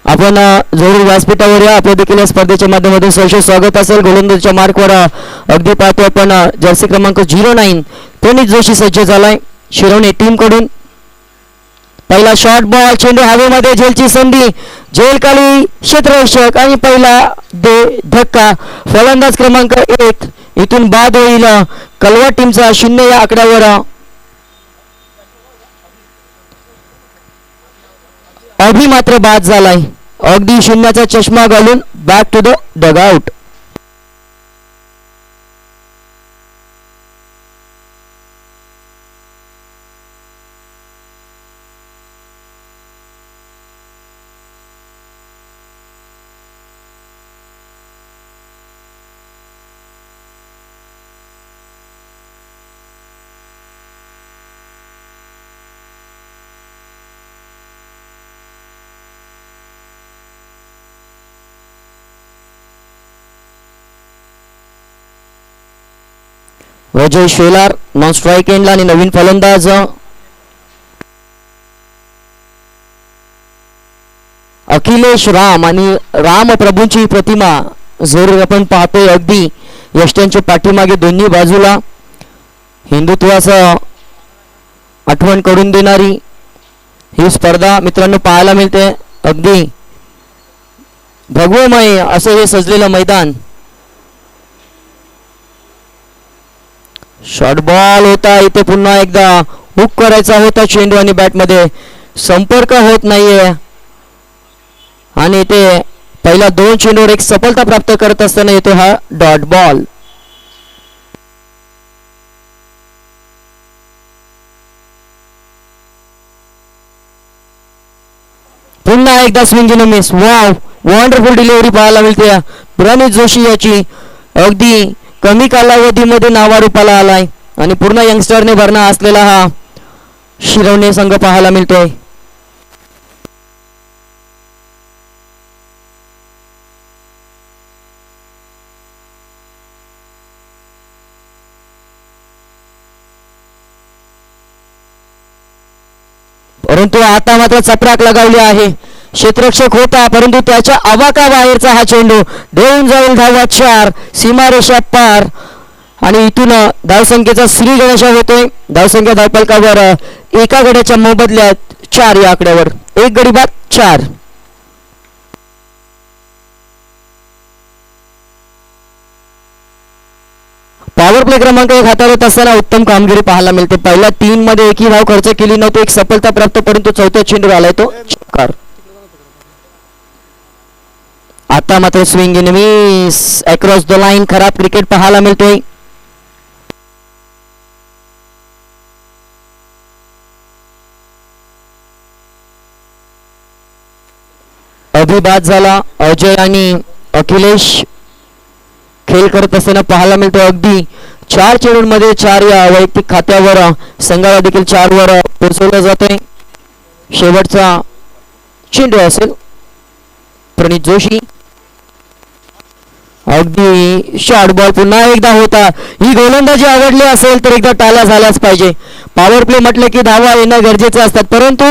आपण जरूर व्यासपीठावर या. आपल्या देखील या स्पर्धेच्या माध्यमातून सहर्ष स्वागत असेल. गोलंदाजीच्या मार्कवर अगदी पाहतो आपण जर्सी क्रमांक 09 प्रणित जोशी सज्ज झालाय शिरवणे टीम कडून. पहिला शॉर्ट बॉल, चेंडू हवेमध्ये, झेलची संधी, झेल खाली क्षेत्ररक्षक आणि पहिला धक्का. फलंदाज क्रमांक 1 इथून बाद होईल. कलवा टीमचा 0 या आकड्यावर अभि मात्र बाद झालाय. अगदी शून्याचा चष्मा घालून back to the dugout. Ajay Shelar non strike एंडला आणि नवीन फलंदाज अखिलेश राम. आणि राम प्रभूंची प्रतिमा जरूर आपण पाहतोय. अगदी यष्ट्यांच्या पाठीमागे दोन्ही बाजूला हिंदुत्वाचं आठवण करून देणारी ही स्पर्धा मित्रांनो पाहायला मिळते. अगदी भगवमय असं हे सजलेलं मैदान. शॉर्ट बॉल होता इथे. पुन्हा एकदा हुक करायचा होता चेंडू आणि बॅट मध्ये संपर्क होत नाहीये. आणि इथे पहिला 2 चेंडूवर एक सफलता प्राप्त करत असताना येतो हा डॉट बॉल. पुन्हा एकदा swing in miss. Wow, wonderful delivery पाहायला मिळते प्रणित जोशी याची. अगदी कमी कालावधीमध्ये नावारूपाला आलाय आणि पूर्ण यंगस्टरने भरणा असलेला हा शिरवणे संघ पाहायला मिळतोय. परंतु आता मात्र चपराक लगावली आहे. क्षेत्ररक्षक होता परंतु त्याच्या आवाका बाहेरचा हा चेंडू देऊन जाईल धावा 4, सीमारेषा पार. आणि इथून धावसंख्येचा श्री गणेशा होतोय. धावसंख्या धावपलकावर एका गड्याच्या मोबदल्यात 4 या आकड्यावर. एक गडी बाद 4. पॉवर प्ले क्रमांक 1 हाताळत असताना उत्तम कामगिरी पाहायला मिळते. पहिल्या 3 मध्ये एकही धाव खर्च केली नव्हती. एक सफलता प्राप्त, परंतु चौथ्या चेंडू आलाय तो चौकार. आता मात्र swing in miss across the line. खराब क्रिकेट पाहायला मिळतोय. अभिबाद झाला. अजय आणि अखिलेश खेळ करत असताना पाहायला मिळतो. अगदी 4 चेंडूंमध्ये 4 या वैयक्तिक खात्यावर संघाला देखील 4 वर पोहोचवलं जातंय. शेवटचा चेंडू असेल प्रणित जोशी. अगदी शॉर्ट बॉल पुन्हा एकदा होता. ही गोलंदाजी आवडली असेल तर एकदा टाळ्या झाल्याच पाहिजे. पॉवर प्ले म्हटलं की धावा येणं गरजेचे असतात, परंतु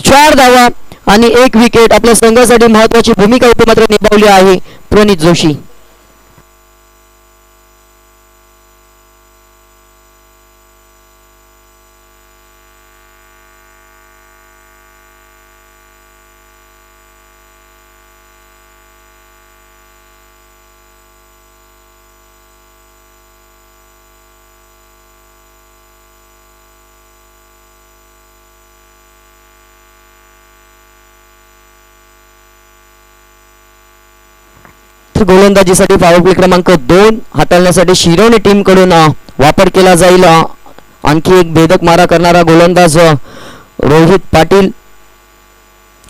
4 धावा आणि 1 विकेट आपल्या संघासाठी महत्वाची भूमिका इथे मात्र निभावली आहे प्रणित जोशी. गोलंदाजीसाठी पॉवर प्ले क्रमांक 2 हाताळण्यासाठी शिरवणे टीम कडून वापर केला जाईल. आणखी एक भेदक मारा करणारा गोलंदाज रोहित पाटील.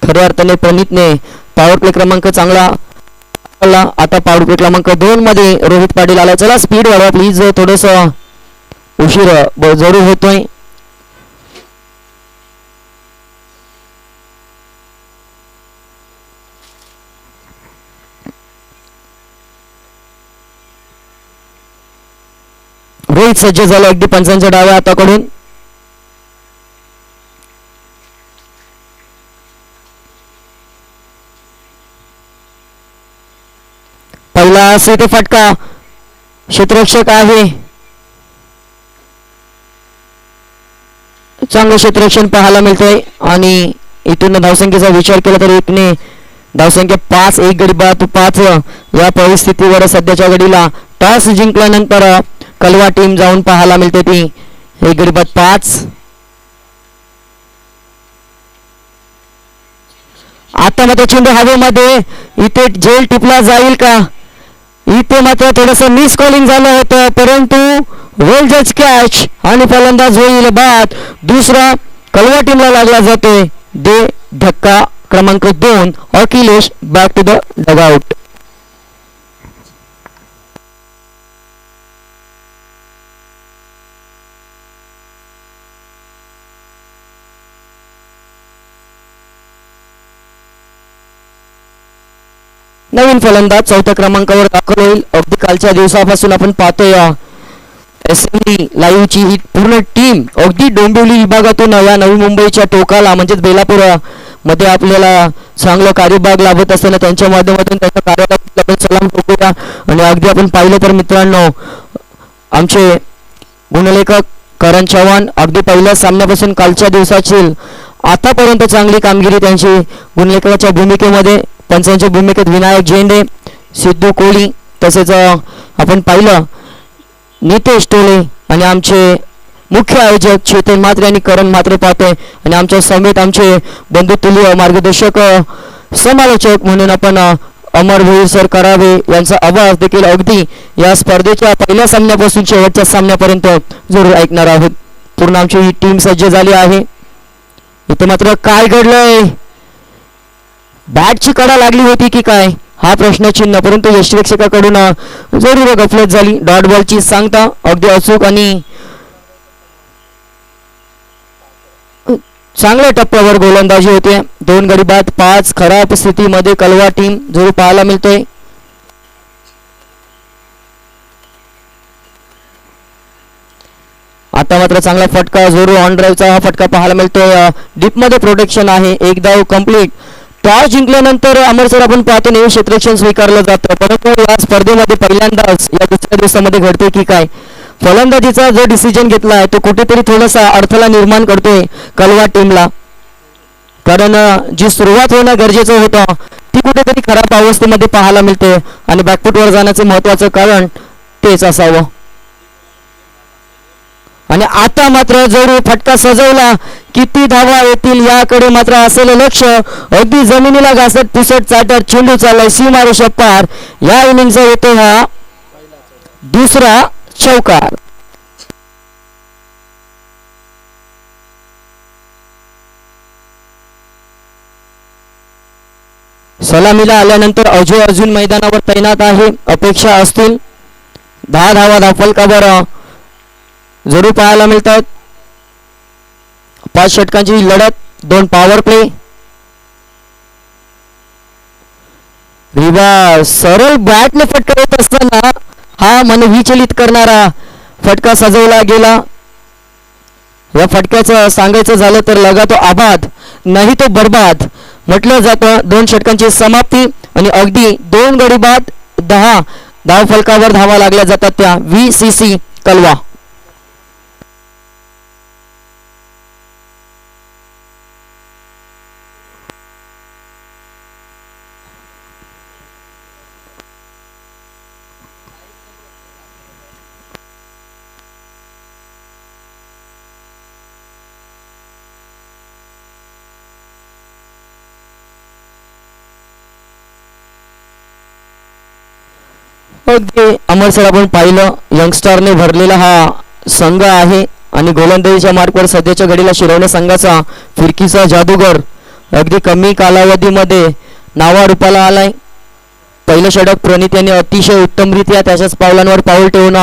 खऱ्या अर्थाने प्रणितने पॉवर प्ले क्रमांक चांगला. आता पॉवर प्ले क्रमांक 2 मध्ये रोहित पाटील आला. चला स्पीड वाढवा प्लीज, थोडस उशीर जरूर होतोय. रोहित सज्ज झाला अगदी पंचांच्या डाव्या हाताकडून. पहिला सेट फटका क्षेत्ररक्षक आहे, चांगलं क्षेत्ररक्षण पाहायला मिळतंय. आणि इथून धावसंख्येचा विचार केला तर एकने धावसंख्या 5, एक गडी बाद 5 या परिस्थितीवर सध्याच्या घडीला टॉस जिंकल्यानंतर कलवा टीम जाऊन पाहायला मिळते ती एक गडी बाद 5. आता मात्र चेंडू हवेमध्ये, इथे जेल टिपला जाईल का? इथे मात्र थोडस मिस कॉलिंग झालं होतं, परंतु वेल जज कॅच आणि फलंदाज होईल बाद. दुसरा कलवा टीमला लागला जातोय. दे धक्का क्रमांक 2. Akhilesh back to the dugout. नवीन फलंदाज 4थ्या क्रमांकावर दाखल होईल. अगदी कालच्या दिवसापासून आपण पाहतोय एसएमडी लाईव्हची ही पूर्ण टीम अगदी डोंबिवली विभागातून या नवी मुंबईच्या टोकाला म्हणजेच बेलापूर मध्ये आपल्याला चांगलं कार्यभाग लाभत असताना त्यांच्या माध्यमातून त्यांच्या कार्याला आपण सलाम ठोकूया. आणि अगदी आपण पाहिलं तर मित्रांनो, आमचे गुणलेखक करण चव्हाण अगदी पहिल्या सामन्यापासून कालच्या दिवसाची आतापर्यंत चांगली कामगिरी त्यांची गुणलेखकाच्या भूमिकेमध्ये, पंचांच्या भूमिकेत विनायक झेंडे, सिद्धू कोळी, तसेच आपण पाहिलं नितेश टोळे आणि आमचे मुख्य आयोजक चेतन म्हात्रे आणि करण म्हात्रे पाहतोय. आणि आमच्या समेत आमचे बंधुतुल्य मार्गदर्शक समालोचक म्हणून आपण अमरवीर सर करावे यांचा आवाज देखील अगदी या स्पर्धेच्या पहिल्या सामन्यापासून शेवटच्या सामन्यापर्यंत जरूर ऐकणार आहोत. पूर्ण आमची ही टीम सज्ज झाली आहे. इथे मात्र काय घडलंय? बॅटची कडा लागली होती की काय हा प्रश्नचिन्ह, परंतु यष्टिरक्षकाकडून जरूर गफलत झाली. डॉट बॉलची सांगता अगदी अचूक आणि चांगल्या टप्प्यावर गोलंदाजी होते. 2 गडी बाद 5 खराब स्थितीमध्ये कलवा टीम जरूर पाहायला मिळतोय. आता मात्र चांगला फटका जरूर ऑन ड्राईव्हचा हा फटका पाहायला मिळतोय. डीप मध्ये प्रोटेक्शन आहे. एक धाव कंप्लीट. टॉस जिंकल्यानंतर अमर सर आपण पाहतो नेहमी क्षेत्ररक्षण स्वीकारलं जातं, परंतु या स्पर्धेमध्ये पहिल्यांदाच या दुसऱ्या दिवसामध्ये घडते की काय फलंदाजीचा जो डिसिजन घेतला आहे तो कुठेतरी थोडासा अडथळा निर्माण करतोय कलवा टीमला. कारण जी सुरुवात होणं गरजेचं होतं ती कुठेतरी खराब अवस्थेमध्ये पाहायला मिळते आणि बॅकफुटवर जाण्याचं महत्त्वाचं कारण तेच असावं. आणि आता मात्र जरूर फटका सजवला, किती धावा येतील याकडे मात्र असलेलं लक्ष. अगदी जमिनीला घासत पुसट चाटत चेंडू चाललाय सीमारेषा पार. या इनिंगचा येतो हा दुसरा चौकार. सलामीला आल्यानंतर अजय अर्जुन मैदानावर तैनात आहे. अपेक्षा असतील 10 धावा धावफलकावर जरूर पाहायला मिळतात. 5 षटकांची लढत, 2 पॉवर प्ले. रिवा सरळ बॅटने फटका येत असताना हा मन विचलित करणारा फटका सजवला गेला. या फटक्याचं सांगायचं झालं तर लगा तो आबाद नाही तो बर्बाद म्हटलं जातं. 2 षटकांची समाप्ती आणि अगदी 2 गडी बाद 10 धावफलकावर धावा लागल्या जातात त्या VCC कलवा. अगदी अमर सर आपण पाहिलं यंगस्टरने भरलेला हा संघ आहे आणि गोलंदाजीच्या मार्कवर सध्याच्या घडीला शिरवणे संघाचा फिरकीचा जादूगर अगदी कमी कालावधीमध्ये नावारूपाला आलाय. पहिलं षटक प्रणित यांनी अतिशय उत्तमरित्या त्याच्याच पावलांवर पाऊल ठेवून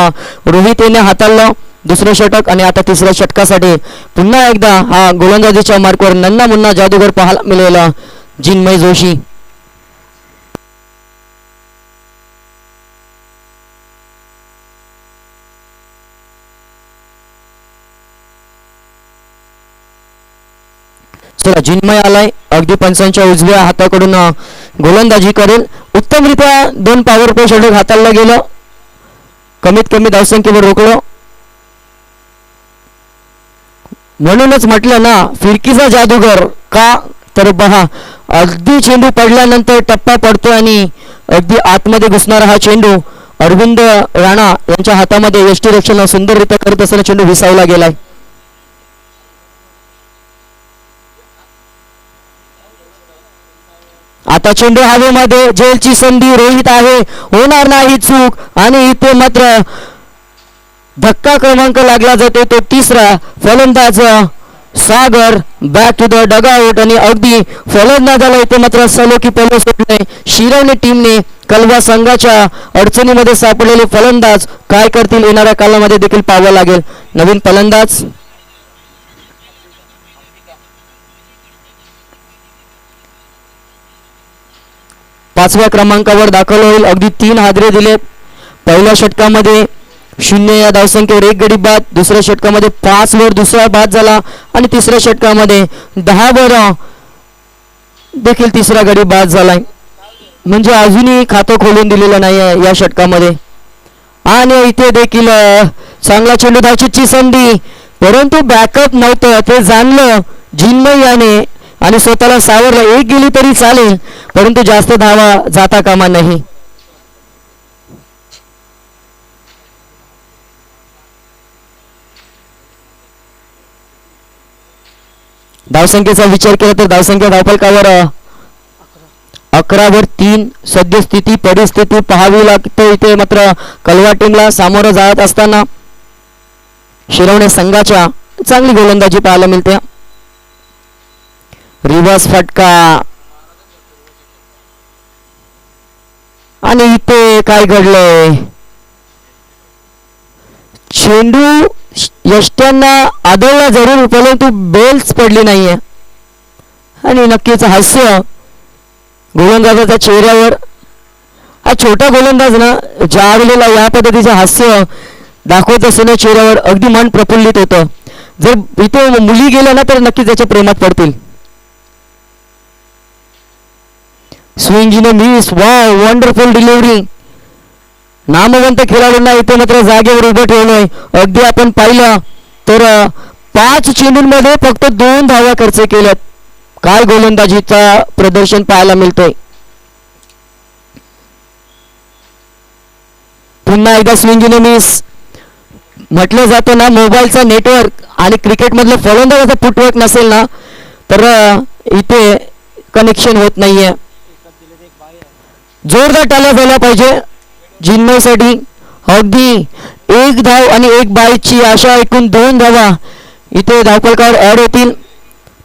रोहित याने हाताळलं. दुसरं षटक आणि आता तिसऱ्या षटकासाठी पुन्हा एकदा हा गोलंदाजीच्या मार्कवर नन्ना मुन्ना जादूगर पाहायला मिळाला जिन्मय जोशी. चला जिन्मय आलाय. अगदी पंचांच्या उजव्या हाताकडून गोलंदाजी करेल. उत्तमरित्या 2 पॉवर प्ले षटक हाताळलं गेलं. कमीत कमी धावसंख्येवर रोखलं. म्हणूनच म्हटलं ना फिरकीचा जादूगर का, तर पहा अगदी चेंडू पडल्यानंतर टप्पा पडतो आणि अगदी आतमध्ये घुसणारा हा चेंडू अरविंद राणा यांच्या हातामध्ये यष्टीरक्षण सुंदररित्या करत असताना चेंडू विसावला गेलाय. आता चेंडू हवेमध्ये, जेलची संधी, रोहित आहे, होणार नाही चूक आणि इथे मात्र धक्का क्रमांक लागला जातो तो तिसरा. फलंदाज सागर बॅक टू द डगआउट आणि अगदी फलंदाजाला इथे मात्र सलोखी पल्लो सुटले. शिरवणे टीमने कलवा संघाच्या अडचणीमध्ये सापडलेले फलंदाज काय करतील येणाऱ्या कालामध्ये देखील पाहावं लागेल. नवीन फलंदाज पाचव्या क्रमांकावर दाखल होईल. अगदी 3 हादरे दिले. पहिल्या षटकामध्ये 0 या धावसंख्येवर 1 गडी बाद, दुसऱ्या षटकामध्ये 5 वर दुसरा बाद झाला आणि तिसऱ्या षटकामध्ये 10 वर देखील तिसरा गडी बाद झालाय. म्हणजे अजूनही खातं खोलून दिलेलं नाही आहे या षटकामध्ये. आणि इथे देखील चांगला चेंडू, धावचीची संधी, परंतु बॅकअप नव्हतं ते जाणलं जिन्मय याने आणि स्वतःला सावरलं. 1 गेली तरी चालेल परंतु जास्त धावा जाता कामा नाही. धावसंख्येचा विचार केला तर धावसंख्या धावफलकावर 11 वर 3 सद्यस्थिती परिस्थिती पाहावी लागते. इथे मात्र कलवा टीमला सामोरं जात असताना शिरवणे संघाच्या चांगली गोलंदाजी पाहायला मिळते. रिव्हर्स फटका आणि इथे काय घडलंय, चेंडू यष्ट्यांना आदळला जरूर परंतु बेल्स पडली नाहीये. आणि नक्कीच हास्य गोलंदाजाच्या चेहऱ्यावर. हा छोटा गोलंदाज ना ज्या वेळेला या पद्धतीचं हास्य दाखवत असताना चेहऱ्यावर अगदी मन प्रफुल्लित होतं. जर इथे मुली गेल्या ना तर नक्कीच त्याच्या प्रेमात पडतील. स्विंगने मिस, वाव, वंडरफुल डिलिव्हरी. नामवंत खेळाडूंना इथे मात्र जागेवर उभं ठेवलंय. अगदी आपण पाहिलं तर 5 चेंडूंमध्ये फक्त 2 धावा खर्च केल्यात. काय गोलंदाजीचा प्रदर्शन पाहायला मिळतोय. पुन्हा एकदा स्विंगने मिस. म्हटलं जातं ना मोबाईलचा नेटवर्क आणि क्रिकेटमधलं फलंदाजाचा फुटवर्क नसेल ना तर इथे कनेक्शन होत नाहीये. जोरदार टाळ्या झाल्या पाहिजे जिन्मयसाठी. अगदी 1 धाव आणि 1 बाईची आशा, एकूण 2 धावा इथे धावफलकावर ऍड होतील.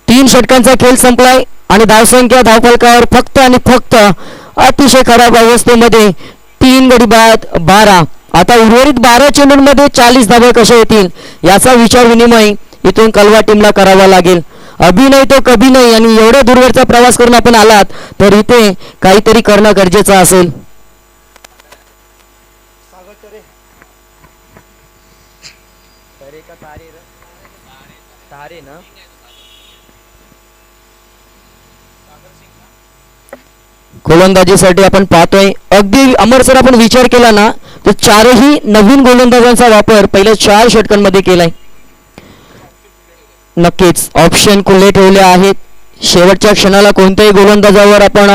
3 षटकांचा खेळ संपलाय आणि धावसंख्या धावफलकावर फक्त आणि फक्त अतिशय खराब अवस्थेमध्ये 3 गडी बाद 12. आता उर्वरित 12 चेंडूंमध्ये 40 धावा कशा येतील याचा विचार विनिमय इथून कलवा टीमला करावा लागेल. अभि नाही तो कभी नाही. आणि एवढ्या दूरवरचा प्रवास करून आपण आलात तर इथे काहीतरी करणं गरजेचं असेल. गोलंदाजीसाठी आपण पाहतोय अगदी अमरसर आपण विचार केला ना तर 4ही नवीन गोलंदाजांचा वापर पहिल्या 4 षटकांमध्ये केलाय. नक्कीच ऑप्शन खुले ठेवले आहेत. शेवटच्या क्षणाला कोणत्याही गोलंदाजावर आपण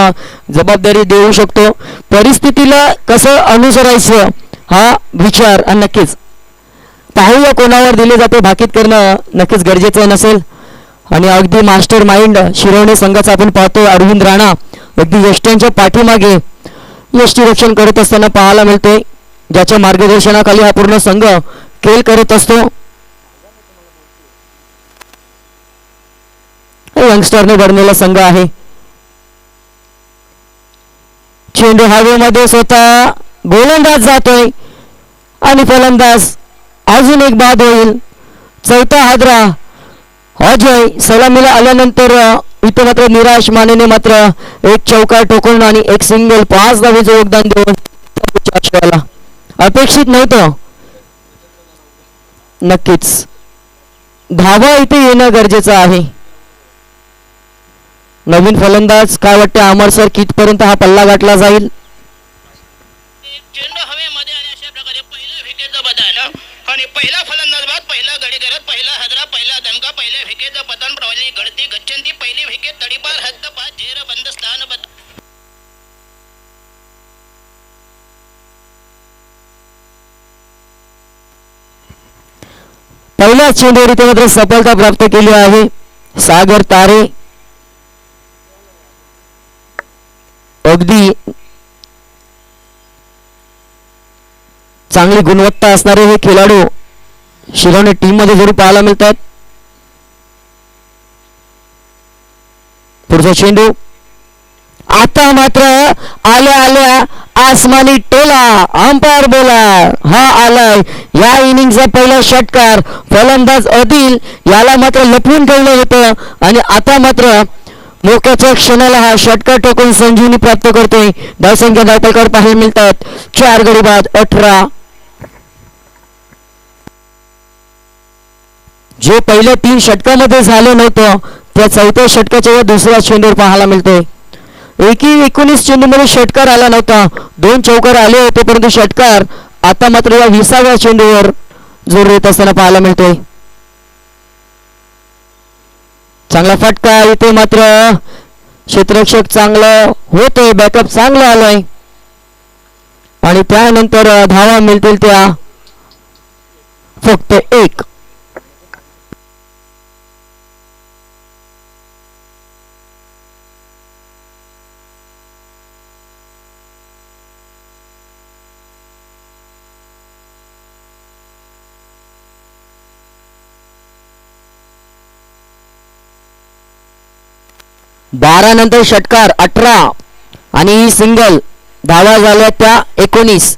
जबाबदारी देऊ शकतो. परिस्थितीला कसं अनुसरायचं हा विचार आणि नक्कीच पाहूया कोणावर दिले जाते भाकीत करणं नक्कीच गरजेचं नसेल. आणि अगदी मास्टर माइंड शिरवणे संघाचा आपण पाहतो अरविंद राणा अगदी यष्ट्यांच्या पाठीमागे यष्टीरक्षण करत असताना पाहायला मिळतोय. ज्याच्या मार्गदर्शनाखाली हा पूर्ण संघ खेळ करत असतो. यंगस्टरने भरलेला संघ आहे. चेंडू हवेमध्ये स्वतः गोलंदाज जातोय आणि फलंदाज अजून 1 बाद होईल. 4था हादरा अजय सलामीला आल्यानंतर इथे मात्र निराश मानेने मात्र 1 चौकार ठोकून आणि 1 सिंगल 5 धावेचं योगदान देऊन अपेक्षित नव्हतं. नक्कीच धावा इथे येणं गरजेचं आहे. नवीन फलंदाज काय वाटते अमर सर कितपर्यंत हा पल्ला गाठला जाईल? चेंडू हवेमध्ये आणि अशा प्रकारे पहिल्या विकेटचं बदल आणि पहिला फलंदाज बाद पहिला गडी करत पहिला हजरा पहिला दणका पहिल्या विकेटचं पतन प्रवाली गळती गच्छंती पहिली विकेट तडीपार हद्द पाच झेर बंद स्थान बद पहिल्या चेंडूवर इथे मात्र सफलता प्राप्त केली आहे सागर तारे. अगदी चांगली गुणवत्ता असणारे हे खेळाडू शिरोने टीम मध्ये जरूर पाहायला मिळतात. पुढचा चेंडू आता मात्र आल्या आल्या आसमानी टोला अंपायर बोला हा आलाय या इनिंगचा पहिला षटकार. फलंदाज अदिल याला मात्र लपवून ठेवलं होतं आणि आता मात्र मोक्याच्या क्षणाला हा षटकार ठोकून संजीवनी प्राप्त करतोय. धावसंख्या धावपलकावर पाहायला मिळतात 4 गडी बाद 18. जे पहिल्या 3 षटकामध्ये झालं नव्हतं त्या चौथ्या षटकाच्या या दुसऱ्या चेंडूवर पाहायला मिळतोय. 19 चेंडूमध्ये षटकार आला नव्हता. 2 चौकार आले होते परंतु षटकार आता मात्र या 20व्या चेंडूवर जोर येत असताना पाहायला मिळतोय. चांगला फटका इथे मात्र क्षेत्ररक्षक चांगलं होतोय बॅकअप चांगलं आलंय आणि त्यानंतर धावा मिळतील त्या फक्त 1. बारा नंतर षटकार 18 आणि ही सिंगल धावा झाल्या त्या 19.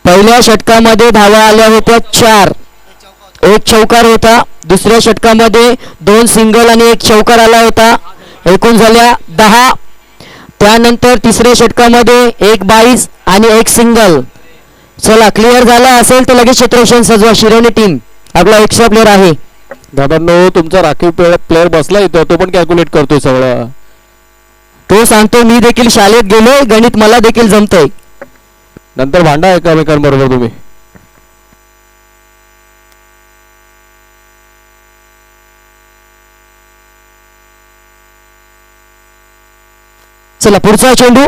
पहिल्या षटकामध्ये धावा आल्या होत्या 4. 1 चौकार होता. दुसऱ्या षटकामध्ये 2 सिंगल आणि 1 चौकार आला होता. एकूण झाल्या 10. त्यानंतर तिसऱ्या षटकामध्ये 1 22 आणि 1 सिंगल. चला क्लिअर झाला असेल तर लगेच क्षेत्ररक्षण सजवा. शिरोनी टीम आपला एक्स्ट्रा प्लेअर आहे. दादांनो तुमचा राखीव प्लेअर बसला इथं तो पण कॅल्क्युलेट करतोय सगळं. तो सांगतो मी देखील शाळेत गेलोय गणित मला देखील जमतंय. नंतर भांडा एकमेकांबरोबर तुम्ही. चला पुढचा चेंडू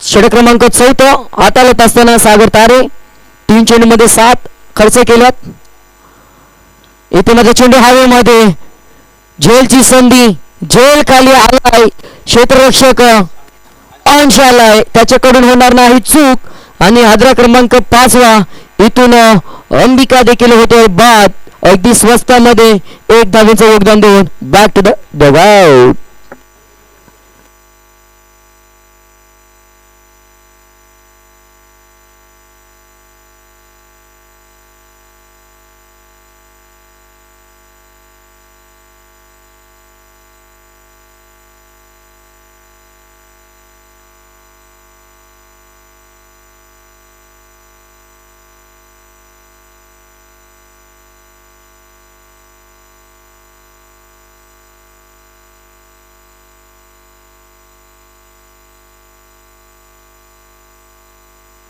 षटक क्रमांक 4 हाताळत असताना सागर तारे 3 चेंडू मध्ये 7 खर्च केल्यात. इथे माझा चेंडू हवेमध्ये झेलची संधी झेल खाली आलाय. क्षेत्ररक्षक अंश आलाय त्याच्याकडून होणार नाही चूक आणि हादरा क्रमांक 5वा इथून अंबिका देखील होतोय बाद. अगदी स्वस्तामध्ये 1 धावेचं योगदान देऊन बॅक टू द डगआउट.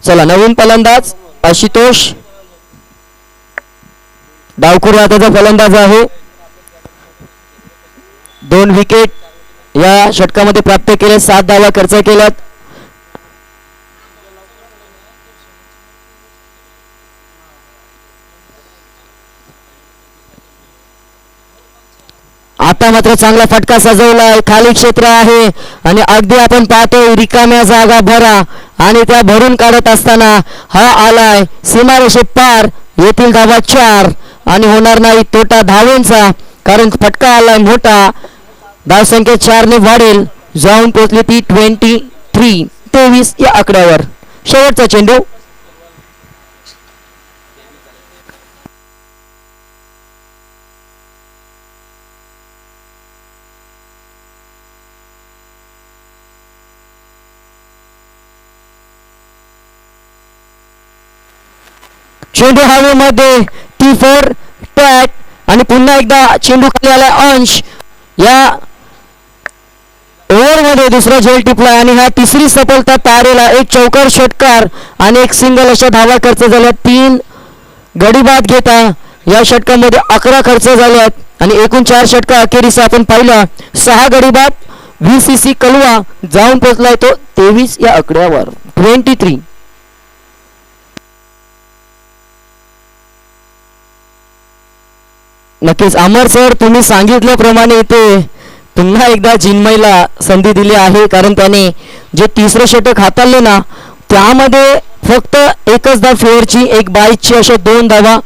चला नवीन फलंदाज आशुतोष डावखुरी हाताचा फलंदाज आहे. 2 विकेट या षटकामध्ये प्राप्त केले. 7 धावा खर्च केल्यात. आता मात्र चांगला फटका सजवलाय. खाली क्षेत्र आहे आणि अगदी आपण पाहतोय रिकाम्या जागा भरा आणि त्या भरून काढत असताना हा आलाय सीमारेषे पार. येथील धावा 4 आणि होणार नाही तोटा धावेंचा कारण फटका आलाय मोठा. धावसंख्या 4 ने वाढेल जाऊन पोहोचली ती 23 या आकड्यावर. शेवटचा चेंडू चेंडू हवेमध्ये T4 टॅग आणि पुन्हा एकदा चेंडू खाली आला अंश. या ओव्हरमध्ये दुसरा झेल टिपला आणि हा तिसरी सफलता तारेला. एक चौकार षटकार आणि एक सिंगल अशा धावा खर्च झाल्या. 3 गडी बाद घेता या षटकामध्ये 11 खर्च झाल्यात आणि एकूण 4 षटका अखेरीस आपण पाहिला. 6 गडी बाद. VCC कलवा जाऊन पोहोचलाय तो 23 या आकड्यावर. 23. नक्कीच अमर सर, तुम्ही सांगितल्याप्रमाणे इथे पुन्हा एकदा जिन्मयला संधी दिली आहे, कारण त्याने जे तिसरं षटक हाताळले ना त्यामध्ये फक्त एकच धाव फेअरची, एक बाईची अशा 2 धावा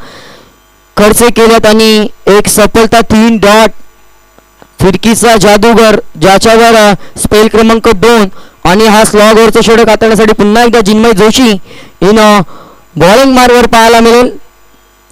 खर्च केल्यात आणि एक सफलता. 3 डॉट. फिरकीचा जादूगर ज्याच्यावर स्पेल क्रमांक 2 आणि हा स्लॉगवरचं षटक हाताळण्यासाठी पुन्हा एकदा जिन्मय जोशी इन बॉलिंग मार्गवर पाहायला मिळेल.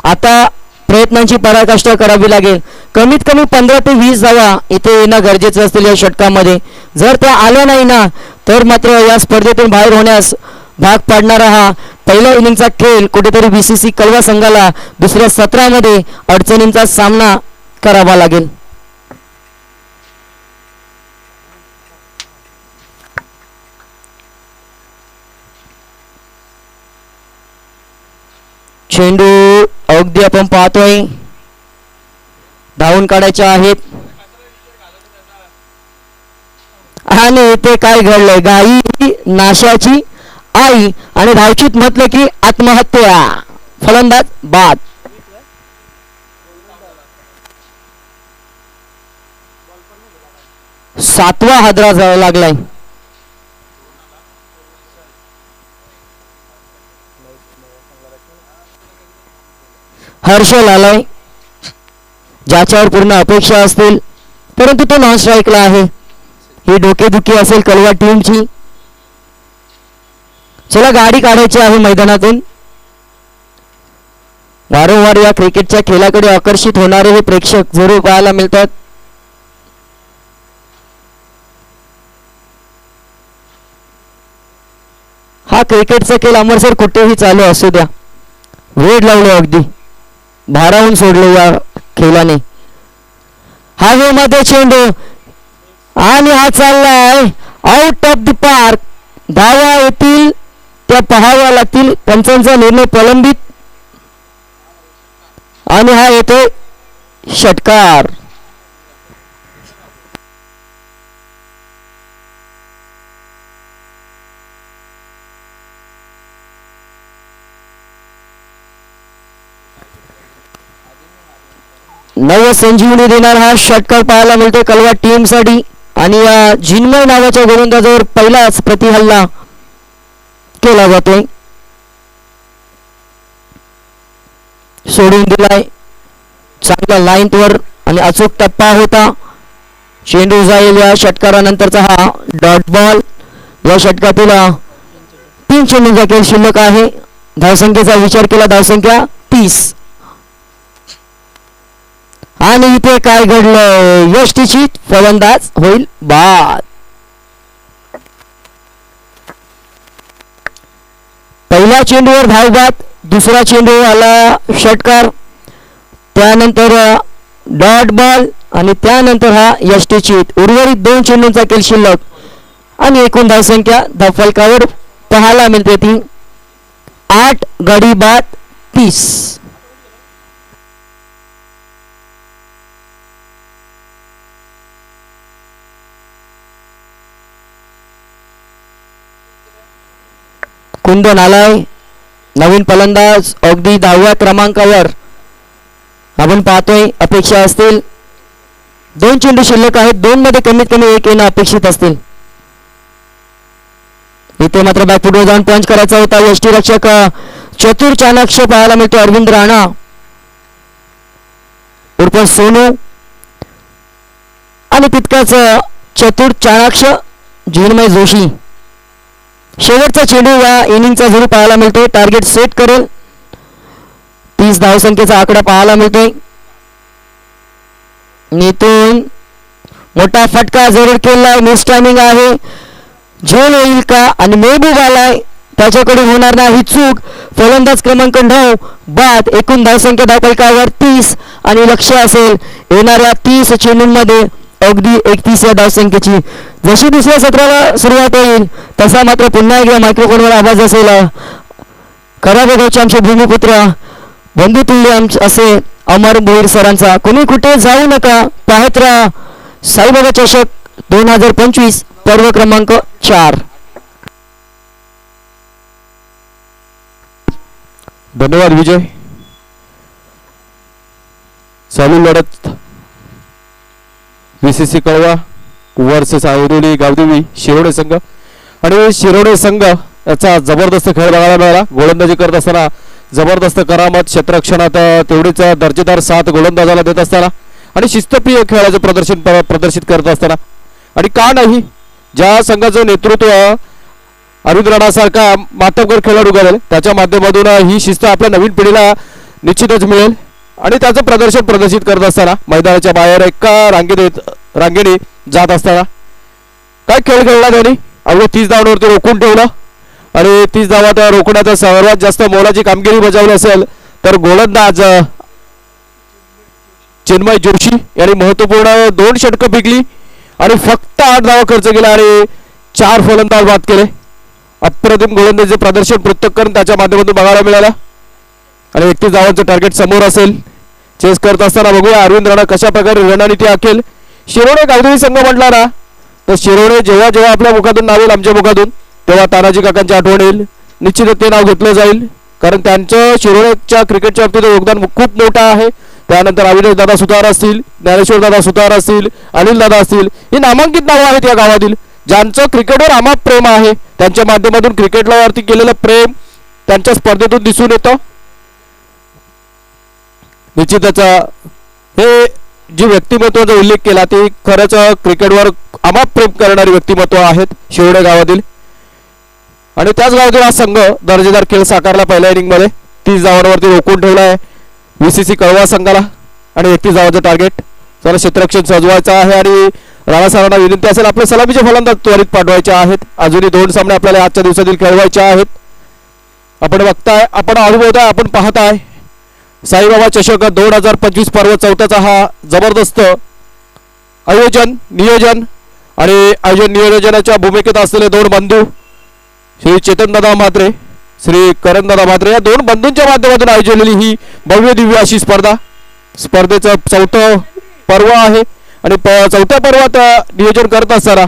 आता प्रयत्नांची पराकाष्ठा करावी लागेल. कमीत कमी 15 ते 20 धावा इथे येणं गरजेचं असतील या षटकामध्ये. जर त्या आल्या नाही ना तर मात्र या स्पर्धेतून बाहेर होण्यास भाग पाडणारा हा पहिल्या इनिंगचा खेळ कुठेतरी VCC कलवा संघाला दुसऱ्या सत्रामध्ये अडचणींचा सामना करावा लागेल. चेंडू अगदी आपण पाहतोय धावून काढायच्या आहेत आणि इथे काय घडलंय, गाई नाशाची आई आणि धावचीत म्हटलं की आत्महत्या. फलंदाज बाद. सातवा हादरा जावा लागलाय. हर्षल आलाय ज्याच्यावर पूर्ण अपेक्षा असतील, परंतु तो नॉन स्ट्राईकला आहे. ही डोकेदुखी असेल कलवा टीमची. चला गाडी काढायची आहे मैदानातून. वारंवार या क्रिकेटच्या खेळाकडे आकर्षित होणारे हे प्रेक्षक जरूर पाहायला मिळतात. हा क्रिकेटचा खेळ अमर सर कुठेही चालू असू द्या, वेळ लावलो अगदी भारावून सोडलो या खेळाने. हवेमध्ये चेंडू आणि हा चाललाय आउट ऑफ द पार्क. धावा येतील त्या पाहाव्या लागतील. पंचांचा निर्णय प्रलंबित आणि हा येतोय षटकार. नव संजीवनी देणार हा षटकार पाहायला मिळतोय कलवा टीम साठी आणि या जिन्मय नावाच्या गोलंदाजावर पहिलाच प्रतिहल्ला केला जातोय. सोडून दिलाय चांगला लाईन वर आणि अचूक टप्पा होता. चेंडू जाईल या षटकारानंतरचा हा डॉट बॉल. या षटकातील 3 चेंडूंचा खेळ शिल्लक आहे. धावसंख्येचा विचार केला धावसंख्या 30 आणि इथे काय घडलं, यष्टीची फलंदाज होईल बाद. पहिल्या चेंडूवर धावबाद, दुसरा चेंडू आला षटकार, त्यानंतर डॉट बॉल आणि त्यानंतर हा यष्टीची. उर्वरित 2 चेंडूंचा खेळ शिल्लक आणि एकूण धावसंख्या धावफलकावर पाहायला मिळते ती 8 गडी बाद 30. कुंदन आलाय नवीन फलंदाज अगदी 10व्या क्रमांकावर. आपण पाहतोय अपेक्षा असतील 2 चेंडू शिल्लक आहेत, 2 मध्ये कमीत कमी 1 येणं अपेक्षित असतील. इथे मात्र बॅकफुटवर जाऊन पंच करायचा होता. यष्टीरक्षक चतुर चाणाक्ष पाहायला मिळतो अरविंद राणा उर्फ सोनू आणि तितकाच चतुर चाणाक्ष जिन्मय जोशी. शेवटचा चेंडू या इनिंगचा जरूर पाहायला मिळतोय. टार्गेट सेट करेल 30 धावसंख्येचा आकडा पाहायला मिळतोय. नितून मोठा फटका जरूर केलाय. मिस टायमिंग आहे. झोल होईल का आणि मेहबूब आलाय त्याच्याकडून होणार नाही चूक. फलंदाज क्रमांक 9 बाद. एकूण धावसंख्या धावफलकावर 30 आणि लक्ष असेल येणाऱ्या 30 चेंडूंमध्ये अगदी 31 या धावसंख्येची. जशी दुसऱ्या सत्राला सुरुवात होईल तसा मात्र पुन्हा एकदा मायक्रोफोनवर आवाज असेल कराबगावचे आमचे भूमिपुत्र बंधुतुल्य असे अमर भोईर सरांचा. कोणी कुठे जाऊ नका, पाहत राहा साईबाबा चषक 2025 पर्व क्रमांक 4. धन्यवाद विजय. चालू लढत VCC कळवा वर्सेस ऐरोली गावदेवी शिरोडे संघ. आणि शिरोडे संघ याचा जबरदस्त खेळ बघायला मिळाला. गोलंदाजी करत असताना जबरदस्त करामत, क्षेत्ररक्षणात तेवढीच दर्जेदार साथ गोलंदाजाला देत असताना आणि शिस्तप्रिय खेळाचं प्रदर्शित करत असताना. आणि का नाही, ज्या संघाचं नेतृत्व अरविंद राणासारखा मातब्बर खेळाडू करेल त्याच्या माध्यमातून ही शिस्त आपल्या नवीन पिढीला निश्चितच मिळेल. आणि त्याचं प्रदर्शन प्रदर्शित करत असताना मैदानाच्या बाहेर एका रांगेने जात असताना काय खेळ खेळला त्यांनी. अवघ्या 30 धावांवरती रोखून ठेवलं आणि 30 धावात रोखण्याचा सर्वात जास्त मोलाची कामगिरी बजावली असेल तर गोलंदाज चिन्मय जोशी यांनी महत्वपूर्ण 2 षटकं फेकली आणि फक्त 8 धावा खर्च केला आणि 4 फलंदाज बाद केले. अप्रतिम गोलंदाजीचे प्रदर्शन पृथक्करण त्याच्या माध्यमातून बघायला मिळालं आणि 31 धावांचं टार्गेट समोर असेल. चेस करत असताना बघूया अरविंद राणा कशा प्रकारे रणनीती आखेल. शिरोडे गावदेवी संघ म्हटला ना तर शिरोडे जेव्हा जेव्हा आपल्या मुखातून नाव येईल आमच्या मुखातून तेव्हा तानाजी काकांची आठवण येईल. निश्चितच ते नाव घेतलं जाईल कारण त्यांचं शिरोडेच्या क्रिकेटच्या बाबतीत योगदान खूप मोठं आहे. त्यानंतर अविनाश दादा सुतार असतील, ज्ञानेश्वर दादा सुतार असतील, अनिल दादा असतील, ही नामांकित नावं आहेत या गावातील ज्यांचं क्रिकेटवर अमाप प्रेम आहे. त्यांच्या माध्यमातून क्रिकेटवरती केलेलं प्रेम त्यांच्या स्पर्धेतून दिसून येतं. निश्चितच हे जी व्यक्तिमत्वाचा उल्लेख केला ती खरंच क्रिकेटवर अमाप प्रेम करणारी व्यक्तिमत्व आहेत शिरोडे गावातील. आणि त्याच गावातील हा संघ दर्जेदार खेळ साकारला पहिल्या इनिंगमध्ये. 30 धावांवरती रोखून ठेवला आहे VCC कळवा संघाला आणि 31 धावांचं टार्गेट. चला क्षेत्ररक्षण सजवायचं आहे आणि राणा सरांना विनंती असेल आपले सलामीचे फलंदाज त्वरित पाठवायचे आहेत. अजूनही 2 सामने आपल्याला आजच्या दिवसातील खेळवायचे आहेत. आपण बघताय, आपण अनुभवताय, आपण पाहताय साईबाबा चषक 2025 पर्व 4चा हा जबरदस्त आयोजन नियोजन आणि आयोजन नियोजनाच्या भूमिकेत असलेले 2 बंधू श्री चेतनदादा म्हात्रे, श्री करणदादा म्हात्रे या 2 बंधूंच्या माध्यमातून आयोजलेली ही भव्य दिव्य अशी स्पर्धेचं 4थं पर्व आहे. आणि 4थ्या पर्वात नियोजन करत असताना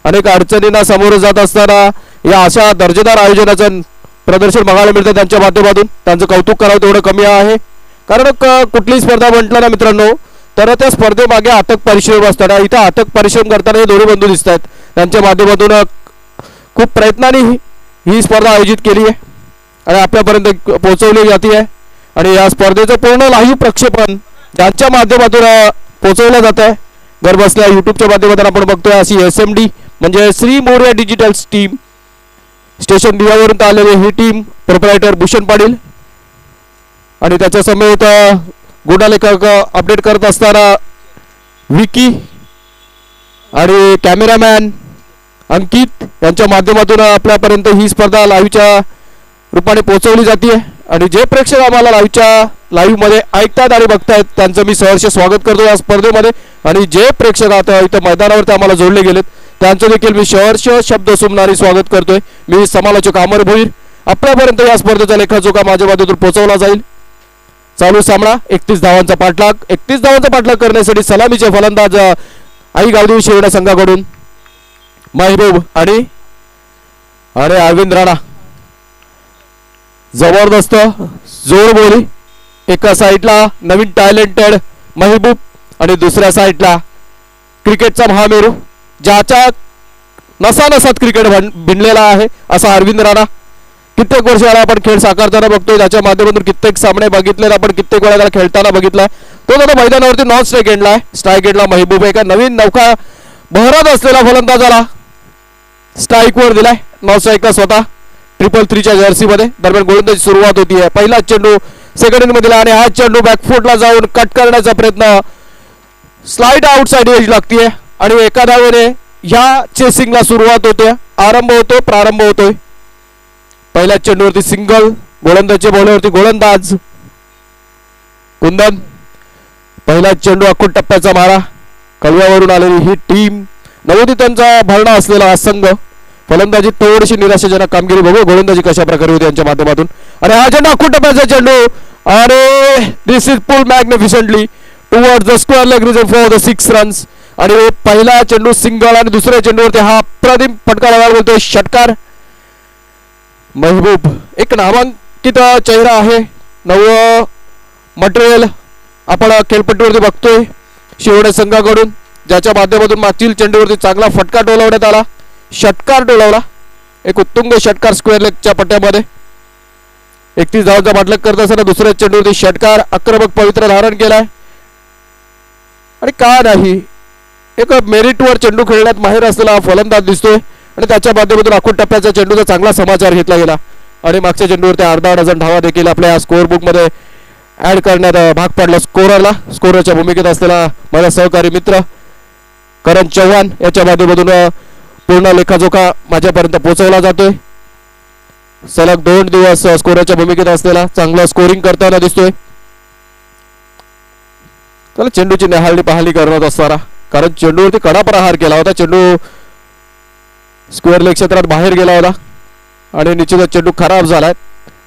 अनेक अडचणींना सामोरं जात असताना या अशा दर्जेदार आयोजनाचं प्रदर्शन बघायला मिळतं त्यांच्या माध्यमातून. त्यांचं कौतुक करावं तेवढं कमी आहे कारण कुठलीही स्पर्धा म्हटलं ना मित्रांनो तर त्या स्पर्धेमागे अथक परिश्रम असताना इथं अथक परिश्रम करताना हे दोन्ही बंधू दिसत आहेत. त्यांच्या माध्यमातून खूप प्रयत्नांनी ही स्पर्धा आयोजित केली आहे आणि आपल्यापर्यंत पोहोचवली जाते आहे. आणि या स्पर्धेचं पूर्ण लाईव्ह प्रक्षेपण ज्यांच्या माध्यमातून पोहोचवलं जात आहे घर बसल्या यूट्यूबच्या माध्यमातून आपण बघतोय. अशी SMD म्हणजे Shri Morya digital team station दिवावरून आलेली ही टीम प्रोप्रायटर भूषण पाटील आणि त्याच्या समेत गुणलेखक अपडेट करत असताना विकी आणि कॅमेरामॅन अंकित यांच्या माध्यमातून आपल्यापर्यंत ही स्पर्धा लाईव्हच्या रूपाने पोहोचवली जाते. आणि जे प्रेक्षक आम्हाला लाईव्ह मध्ये ऐकतात आणि बघतायत त्यांचं मी सहर्ष स्वागत करतो या स्पर्धेमध्ये. आणि जे प्रेक्षक आता इथं मैदानावरती आम्हाला जोडले गेलेत त्यांचं देखील मी सहर्ष शब्द सुमनारी स्वागत करतोय. मी समालोचक अमर भोईर. आपल्यापर्यंत या स्पर्धेचा लेखाजोखा माझ्या माध्यमातून पोहोचवला जाईल. चालू सामना 31 धावांचा पाठलाग करण्यासाठी सलामीचे फलंदाज आई गावदेवी शिरोडे संघाकडून महबूब आणि अरविंद राणा. जबरदस्त जोरबोली. एका साईडला नवीन टॅलेंटेड महबूब आणि दुसऱ्या साईडला क्रिकेटचा महामेरू ज्याच्या नसानसात क्रिकेट भिनलेला आहे असा अरविंद राणा. कित्येक वर्षाला आपण खेळ साकारताना बघतोय त्याच्या माध्यमातून कित्येक सामने बघितले आपण कित्येक वेळा त्याला खेळताना बघितलाय. तो आता मैदानावरती नॉन स्ट्राईक एंडला आहे. स्ट्राईक एंडला महबूब एका नवीन नौका बहरत असलेला फलंदाजाला स्ट्राईकवर दिलाय. नॉन स्ट्राईकला स्वतः 333च्या जर्सीमध्ये. दरम्यान गोलंदाजी सुरुवात होती आहे. पहिला चेंडू सेकंड इनिंग मध्ये आणि हा चेंडू बॅकफुटला जाऊन कट करण्याचा प्रयत्न स्लाइड आउटसाइड एज लागतीये आणि एका धावेने ह्या चेसिंगला सुरुवात होते. प्रारंभ होतोय पहिल्या चेंडूवरती सिंगल, गोलंदाजच्या बॉलवरती गोलंदाज कुंदन. पहिला चेंडू आखूड टप्प्याचा मारा, कळव्यावरून आलेली ही टीम नवोदितांचा भरणा असलेला हा संघ. फलंदाजी थोडीशी निराशाजनक कामगिरी, बघू गोलंदाजी कशा प्रकारे होती यांच्या माध्यमातून. आणि हा चेंडू आखूड टप्प्याचा चेंडू, आणि this is pull magnificently towards the square leg region for the 6 runs. आणि पहिला चेंडू सिंगल आणि दुसऱ्या चेंडूवरती हा अप्रतिम फटका लगायला बोलतोय षटकार. महबूब एक नामांकित चेहरा आहे, नवं मटेरियल आपण खेळपट्टीवरती बघतोय शिरोडे संघाकडून, ज्याच्या माध्यमातून मागील चेंडूवरती चांगला फटका डोलावण्यात आला, षटकार डोलावला, एक उत्तुंग षटकार स्क्वेअर लेगच्या पट्ट्यामध्ये. 31 धावांचा पाठलाग करत असताना दुसऱ्या चेंडूवरती षटकार, आक्रमक पवित्र धारण केलाय. आणि का नाही, एक मेरिटवर चेंडू खेळण्यात माहिर असलेला हा फलंदाज दिसतोय, आणि त्याच्या माध्यमातून आखूड टप्प्याचा चेंडूचा चांगला समाचार घेतला गेला. आणि मागच्या चेंडूवरती अर्धा डझन धावा देखील आपल्या स्कोअर बुक मध्ये ऍड करण्यात भाग पडला स्कोररला. स्कोररच्या भूमिकेत असलेला माझा सहकारी मित्र करण चव्हाण याच्या माध्यमातून पूर्ण लेखाजोखा माझ्यापर्यंत पोहोचवला जातोय. सलग 2 दिवस स्कोररच्या भूमिकेत असलेला चांगला स्कोरिंग करताना दिसतोय. त्याला चेंडूची निहाळणी पाहणी करण्यात असताना, कारण चेंडूवरती कडा प्रहार केला होता, चेंडू स्क्वेअर लेग क्षेत्रात बाहेर गेला होता आणि निश्चितच चेंडू खराब झालाय.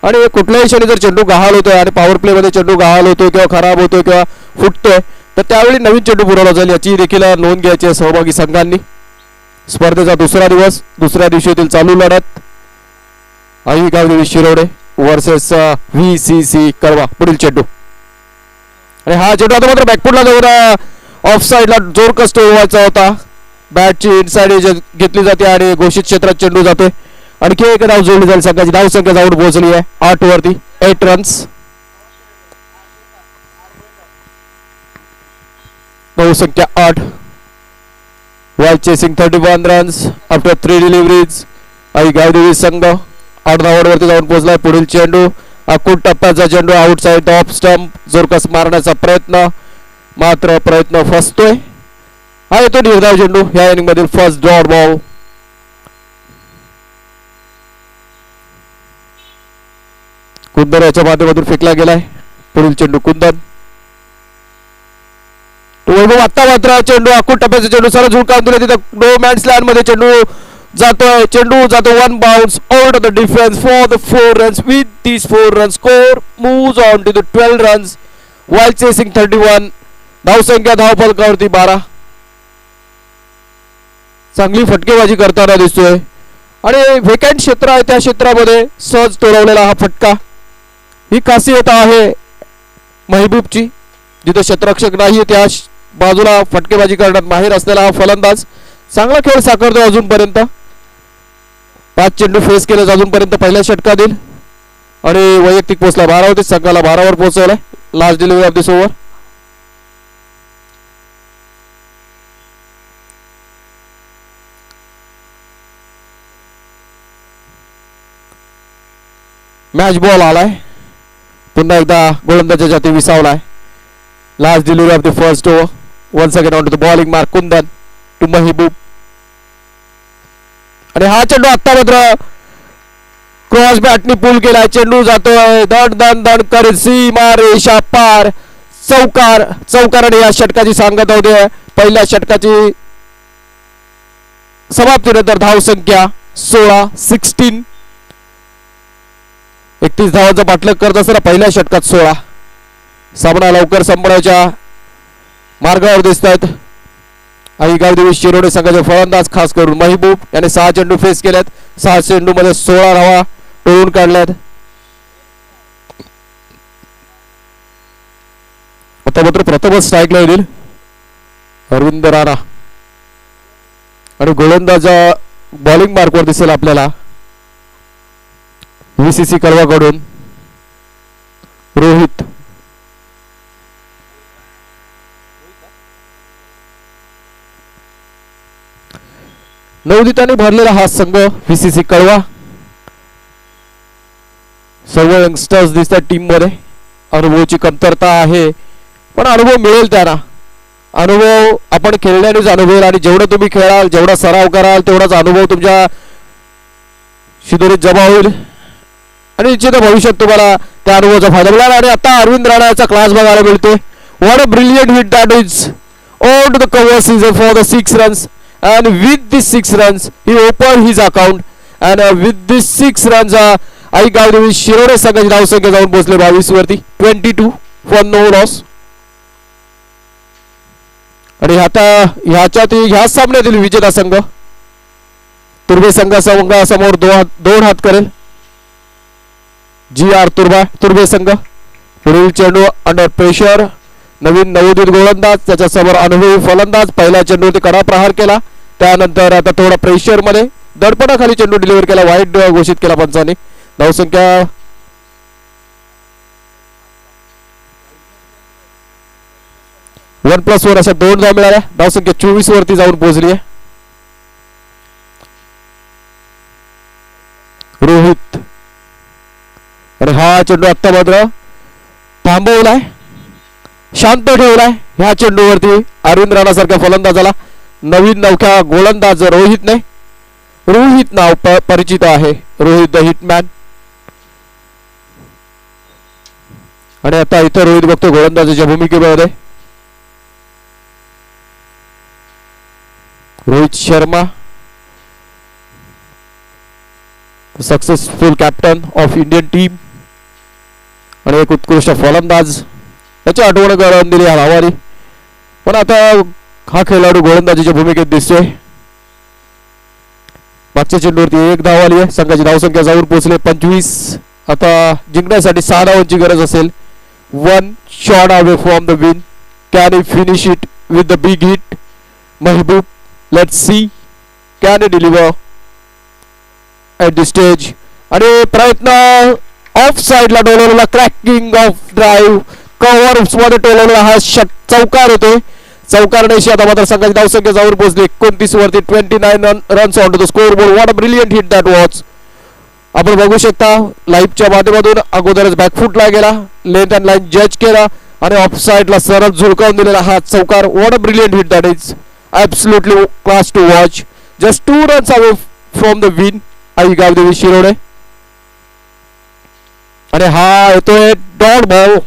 आणि कुठल्याही क्षणी जर चेंडू गहाळ होतोय आणि पॉवर प्ले मध्ये चेंडू गहाळ होतोय किंवा खराब होतोय किंवा फुटतोय, तर त्यावेळी नवीन चेंडू पुरवला जाईल, याची देखील नोंद घ्यायची आहे सहभागी संघांनी. स्पर्धेचा दुसरा दिवस, दुसऱ्या दिवशीतील चालू लढत आई गावदेवी शिरोडे वर्सेस VCC कळवा. पुढील चेंडू, आणि हा चेंडू आता मात्र बॅकफुटला जाऊन ऑफ साईडला जोर कष्ट व्हायचा होता. बॅटची इनसाइड घेतली जाते आणि घोषित क्षेत्रात चेंडू जातोय. आणखी एक धाव जोडली जाईल, संघाची धाव संख्या जाऊन पोहोचली आहे 8 वरती, 8 रन्स. धाव संख्या 8. while chasing 31 runs after 3 deliveries. आई गावदेवी संघ 8 धावांवरती जाऊन पोहोचलाय. पुढील चेंडू आखूड टप्प्याचा चेंडू, आउटसाइड द ऑफ स्टंप, जोरकस मारण्याचा प्रयत्न, मात्र प्रयत्न फसतोय. हा येतो निर्धाव चेंडू या इनिंग मधील फर्स्ट डॉट बॉल. कुंदन याच्या माध्यमातून फेकला गेलाय. पुढील चेंडू कुंदन, वैभव आत्ता मात्र चेंडू आखूड टप्प्याचा चेंडू सरळ झुळकावून दिला, तिथं नो मॅन्स लँड मध्ये चेंडू जातोय, चेंडू जातो 1 bounce out of the defence for the 4 runs. With these 4 runs score moves on to the 12 runs while chasing 31. धाव संख्या धावफलकावरती 12. चांगली फटकेबाजी करताना दिसतोय आणि व्हेकंट क्षेत्र आहे त्या क्षेत्रामध्ये सहज तोडवलेला हा फटका. ही खासियत आहे महबूबची, जिथे क्षेत्ररक्षक नाही त्या बाजूला फटकेबाजी करण्यात माहिर असलेला हा फलंदाज चांगला खेळ साकारतो अजूनपर्यंत. 5 चेंडू फेस केले अजूनपर्यंत पहिल्या षटकातील आणि वैयक्तिक पोहोचला 12 होते, संघाला 12 वर पोहोचवलाय. Last delivery of this over. Match ball आलाय, पुन्हा एकदा गोलंदाजाच्या हाती विसावलाय. Last delivery of the first over. Once again on to the bowling mark Kundan to Mahboob. आणि हा चेंडू आता मात्र क्रॉस बॅटनी पूल केलाय, चेंडू जातोय दण दण दण करीत सीमा रेषा पार, चौकार. चौकाराने या षटकाची सांगत होते. पहिल्या षटकाची समाप्तीनंतर धाव संख्या 16. 31 धावांचा पाठलाग करत असताना पहिल्या षटकात 16. सामना लवकर संपण्याच्या मार्गावर दिसत आहेत. आई गावदेवी शिरोडे संघाचे फलंदाज खास करून महबूब याने 6 चेंडू फेस केलेत. 6 चेंडू मध्ये 16 धावा टोळून काढल्यात. आता मात्र प्रथमच स्ट्राईकला येईल अरविंद राणा आणि गोलंदाज बॉलिंग मार्कवर दिसेल आपल्याला VCC कळवाकडून रोहित. नवोदिताने भरलेला हा संघ VCC कळवा. सर्व यंगस्टर्स दिसतात टीम मध्ये. अनुभवाची कमतरता आहे पण अनुभव मिळेल त्यांना. अनुभव आपण खेळण्यानेच अनुभवेल आणि जेवढं तुम्ही खेळाल, जेवढा सराव कराल तेवढाच अनुभव तुमच्या शिदोरीत जमा होईल. आणि निश्चित भविष्यात तुम्हाला त्या अनुभवाचा फायदा मिळाला. आणि आता अरविंद राणाचा क्लास बघायला मिळतोय. What a brilliant hit that is on to the cover season for the 6 runs and with these 6 runs he opened his account and with these 6 runs आई गावदेवी शिरोडे संघाची धावसंख्या जाऊन पोहोचले 22 वरती 22 फॉर नो लॉस. आणि आता ह्या सामन्यातील विजेता संघ तुर्बे संघासमोर दोन हात करेल. GR तुर्बे संघ पुढील चेंडू अंडर प्रेशर. नवीन नवोदित गोलंदाज त्याच्यासमोर अनुभवी फलंदाज. पहिल्या चेंडूवरती कडा प्रहार केला. त्यानंतर आता थोडा प्रेशर मध्ये दडपणाखाली चेंडू डिलिव्हर केला. वाईट घोषित केला पंचाने. धावसंख्या 1+1 अशा 2 धावा मिळाल्या. धावसंख्या 24 वरती जाऊन पोहोचली आहे. रोहित आणि हा चेंडू आता मात्र थांबवलाय, शांत ठेवलाय. ह्या चेंडूवरती अरविंद राणा सारख्या फलंदाजाला नवीन नवख्या गोलंदाज रोहित नाव परिचित आहे. Rohit the hitman. आणि आता इथं रोहित बघतो गोलंदाजाच्या भूमिकेमध्ये. Rohit Sharma successful captain of Indian team आणि एक उत्कृष्ट फलंदाज. त्याची आठवण करून दिली हवारी. पण आता हा खेळाडू गोलंदाजीच्या भूमिकेत दिसतोय. मागच्या चेंडूवरती 1 धाव आली आहे. संघाची धावसंख्या जाऊन पोहोचले 25. आता जिंकण्यासाठी 6 धावांची गरज असेल. 1 shot away from the win. Can he finish it with the big hit? Mahbub, let's see. Can he deliver at this stage? आणि प्रयत्न ऑफ साइडला डोलवलेला क्रॅकिंग ऑफ ड्राईव्ह कव्हर मध्ये टोलवलेला हा चौकार होते. चौकारण्याशी आता मात्र संघाची धावसंख्या जाऊन पोहोचली 29 वरती. 29 runs on to the scoreboard. What a brilliant hit that was. आपण बघू शकता लाईव्हच्या माध्यमातून. अगोदरच बॅकफुटला गेला, लेंथ अँड लाईन जज केला आणि ऑफ साइडला सरळ झुळकावून दिलेला हा चौकार. What a brilliant hit that is. Absolutely class to watch. Just 2 runs away from the win. Aai Gavdevi Shirode. आणि हा येतोय डॉट बॉल.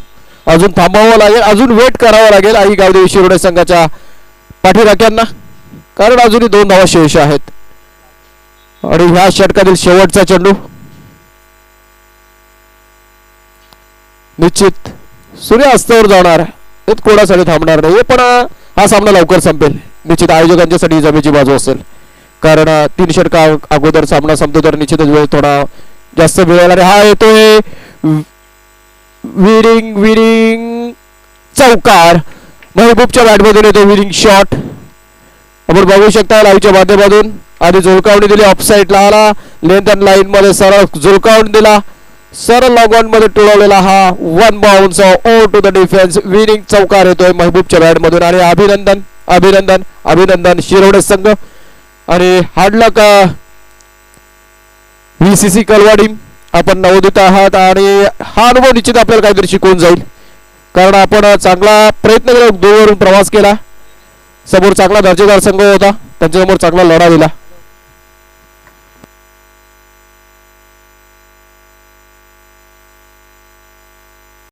अजून थांबावं लागेल, अजून वेट करावं लागेल आई गावदेवी शिरोडे संघाच्या पाठीराख्यांना, कारण अजूनही 2 धावा शेष आहेत. आणि ह्या षटकातील शेवटचा चेंडू निश्चित सूर्यास्तावर जाणार. कोणासाठी थांबणार नाही. पण हा सामना लवकर संपेल. निश्चित आयोजकांच्यासाठी जमेची बाजू असेल, कारण 3 षटका अगोदर सामना संपतो तर निश्चितच वेळ थोडा जास्त मिळेल. आणि हा येतोय विरिंग चौकार. महबूबच्या बॅटमधून येतो विरिंग शॉट. आपण बघू शकता लाईव्हच्या माध्यमातून. आधी झुळकावणी दिली, ऑफ साइडला आला, लेंथ अँड लाईन मध्ये सरळ झुळकावून दिला, सरळ लॉग ऑन मध्ये टोळवलेला हा 1 बाउन्स ओ टू द डिफेन्स. विनिंग चौकार येतोय महबूबच्या बॅटमधून. आणि अभिनंदन अभिनंदन अभिनंदन शिरोडे संघ. आणि हार्डलक VCC कलवाडी. आपण नवोदित आहात आणि हा अनुभव निश्चित आपल्याला काहीतरी शिकवून जाईल, कारण आपण चांगला प्रयत्न केला, दूरवरून प्रवास केला. समोर चांगला दर्जेदार संघ होता, त्यांच्यासमोर चांगला लढा दिला.